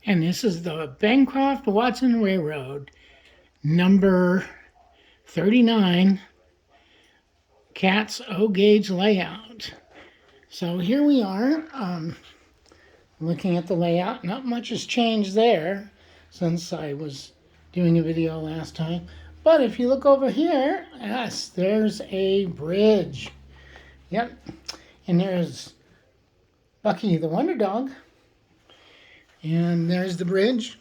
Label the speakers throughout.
Speaker 1: And this is the Bancroft Watson Railroad, number 39, Cat's O-gauge layout. So here we are, looking at the layout. Not much has changed there since I was doing a video last time. But if you look over here, yes, there's a bridge. Yep, and there's Bucky the Wonder Dog. And there's the bridge.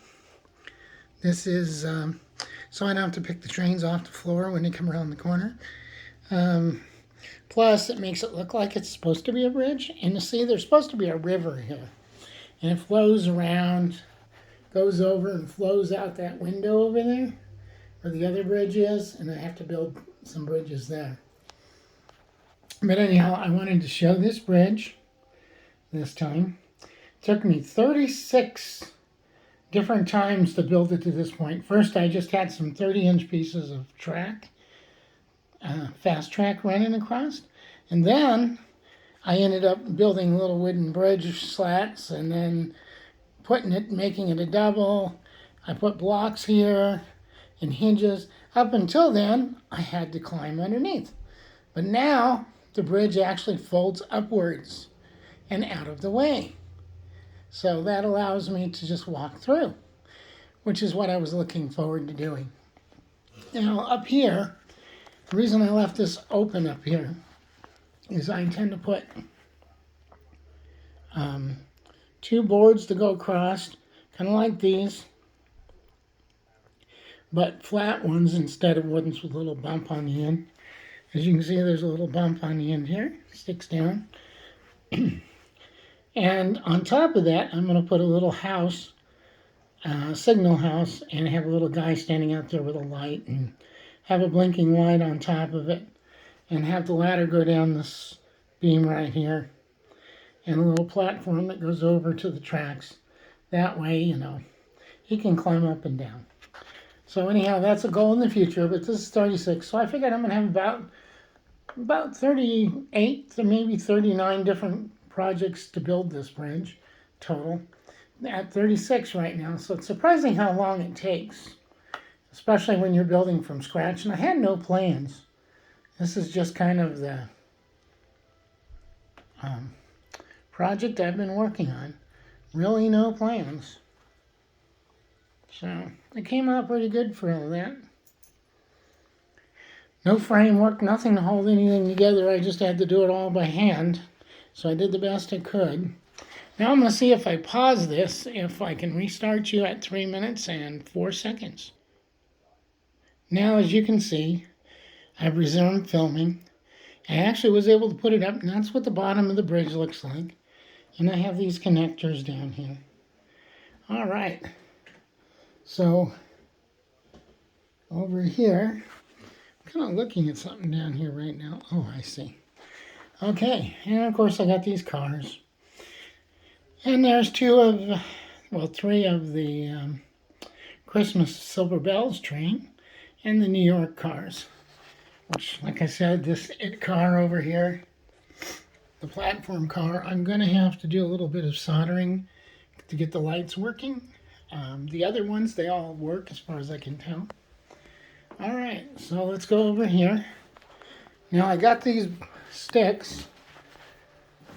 Speaker 1: This is so I don't have to pick the trains off the floor when they come around the corner. Plus, it makes it look like it's supposed to be a bridge. And you see, there's supposed to be a river here. And it flows around, goes over and flows out that window over there, where the other bridge is. And I have to build some bridges there. But anyhow, I wanted to show this bridge this time. It took me 36 different times to build it to this point. First, I just had some 30-inch pieces of track, fast track running across. And then I ended up building little wooden bridge slats and then making it a double. I put blocks here and hinges. Up until then, I had to climb underneath. But now, the bridge actually folds upwards and out of the way. So that allows me to just walk through, which is what I was looking forward to doing. Now up here, the reason I left this open up here is I intend to put 2 boards to go across, kind of like these, but flat ones instead of ones with a little bump on the end. As you can see, there's a little bump on the end here, sticks down. And on top of that, I'm going to put a little house, signal house, and have a little guy standing out there with a light, and have a blinking light on top of it, and have the ladder go down this beam right here, and a little platform that goes over to the tracks. That way, he can climb up and down. So anyhow, that's a goal in the future, but this is 36. So I figured I'm going to have about 38 to maybe 39 different projects to build this bridge total. At 36 right now, so it's surprising how long it takes, especially when you're building from scratch. And I had no plans. This is just kind of the project I've been working on. Really no plans. So it came out pretty good for all that. No framework, nothing to hold anything together. I just had to do it all by hand. So I did the best I could. Now I'm going to see if I pause this, if I can restart you at 3 minutes and 4 seconds. Now, as you can see, I've resumed filming. I actually was able to put it up, and that's what the bottom of the bridge looks like. And I have these connectors down here. All right. So, over here, I'm kind of looking at something down here right now. Oh, I see. Okay, and of course I got these cars. And there's 3 of the Christmas Silver Bells train and the New York cars. Which, like I said, this IT car over here, the platform car, I'm going to have to do a little bit of soldering to get the lights working. The other ones, they all work as far as I can tell. Alright, so let's go over here. Now I got these sticks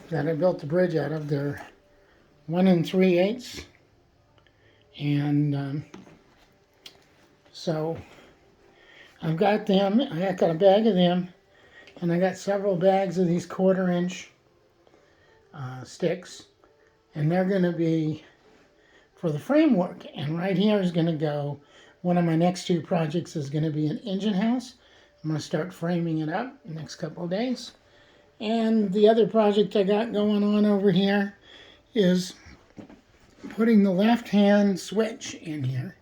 Speaker 1: that I built the bridge out of. They're 1 3/8, and so I've got them. I got a bag of them, and I got several bags of these 1/4-inch sticks, and they're going to be for the framework. And right here is going to go, one of my next 2 projects is going to be an engine house. I'm going to start framing it up the next couple of days. And the other project I got going on over here is putting the left-hand switch in here,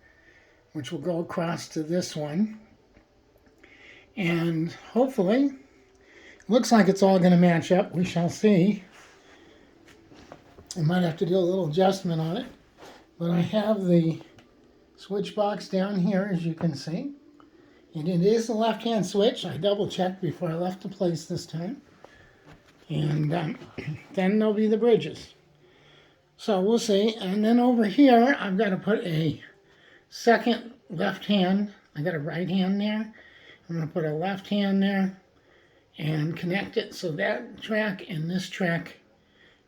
Speaker 1: which will go across to this one. And hopefully, looks like it's all going to match up. We shall see. I might have to do a little adjustment on it. But I have the switch box down here, as you can see. And it is the left-hand switch. I double-checked before I left the place this time. And then there'll be the bridges. So we'll see. And then over here, I've got to put a second left hand. I got a right hand there. I'm going to put a left hand there and connect it so that track and this track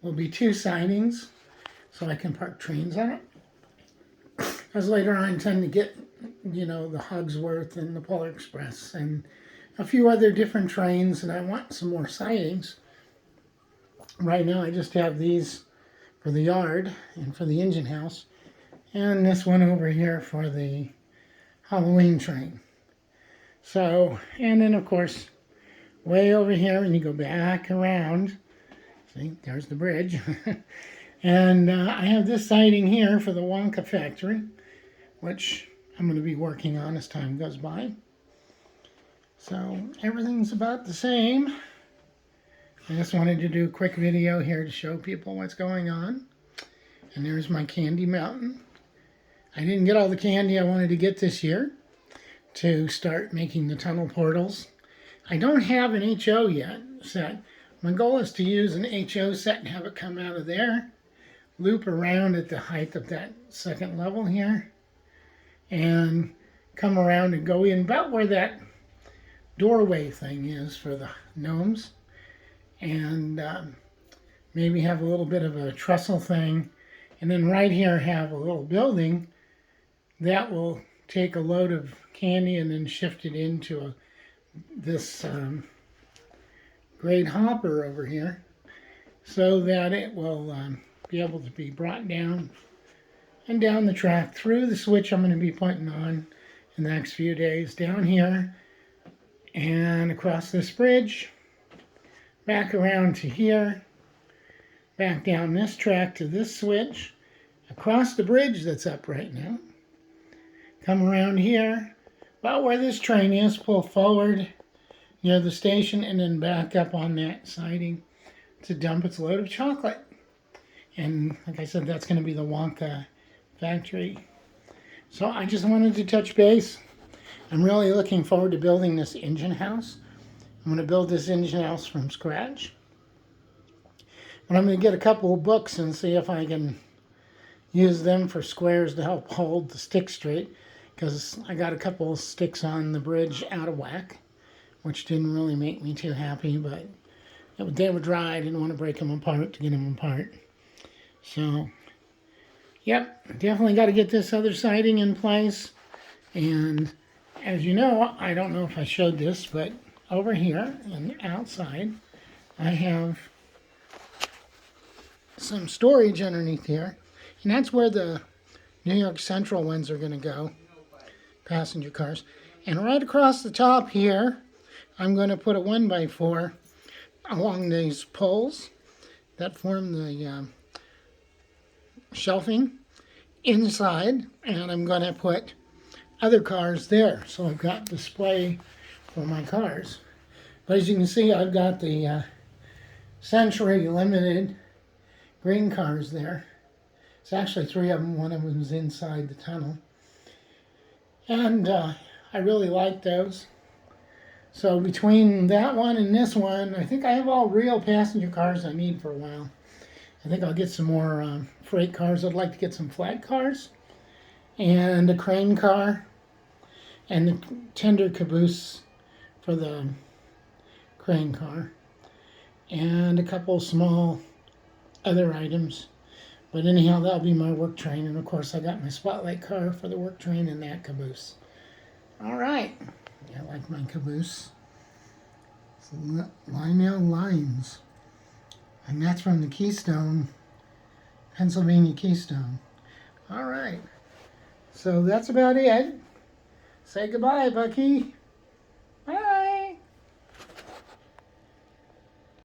Speaker 1: will be two sidings so I can park trains on it. Because later on I intend to get, you know, the Hogsworth and the Polar Express and a few other different trains, and I want some more sidings. Right now I just have these for the yard and for the engine house, and this one over here for the Halloween train. So, and then of course, way over here, when you go back around, see, there's the bridge. And I have this siding here for the Wonka factory, which I'm going to be working on as time goes by. So everything's about the same. I just wanted to do a quick video here to show people what's going on. And there's my candy mountain. I didn't get all the candy I wanted to get this year to start making the tunnel portals. I don't have an HO yet set. My goal is to use an HO set and have it come out of there, loop around at the height of that second level here, and come around and go in about where that doorway thing is for the gnomes, and maybe have a little bit of a trestle thing, and then right here have a little building that will take a load of candy and then shift it into this great hopper over here so that it will be able to be brought down and down the track through the switch I'm going to be putting on in the next few days, down here and across this bridge, back around to here, back down this track to this switch, across the bridge that's up right now, come around here, about where this train is, pull forward near the station, and then back up on that siding to dump its load of chocolate. And like I said, that's going to be the Wonka factory. So I just wanted to touch base. I'm really looking forward to building this engine house. I'm going to build this engine house from scratch. But I'm going to get a couple of books and see if I can use them for squares to help hold the stick straight, because I got a couple of sticks on the bridge out of whack, which didn't really make me too happy, but they were dry. I didn't want to break them apart to get them apart. So, yep, definitely got to get this other siding in place. And as you know, I don't know if I showed this, but over here and outside, I have some storage underneath here. And that's where the New York Central ones are going to go, passenger cars. And right across the top here, I'm going to put a 1x4 along these poles that form the shelving inside, and I'm going to put other cars there. So I've got display for my cars. But as you can see, I've got the Century Limited green cars there. It's actually 3 of them. One of them is inside the tunnel. And I really like those. So between that one and this one, I think I have all real passenger cars I need for a while. I think I'll get some more freight cars. I'd like to get some flat cars and a crane car and the tender caboose for the crane car and a couple small other items. But anyhow, that'll be my work train. And of course, I got my spotlight car for the work train and that caboose. All right. I like my caboose. It's Lionel Lines. And that's from the Keystone, Pennsylvania Keystone. All right. So that's about it. Say goodbye, Bucky.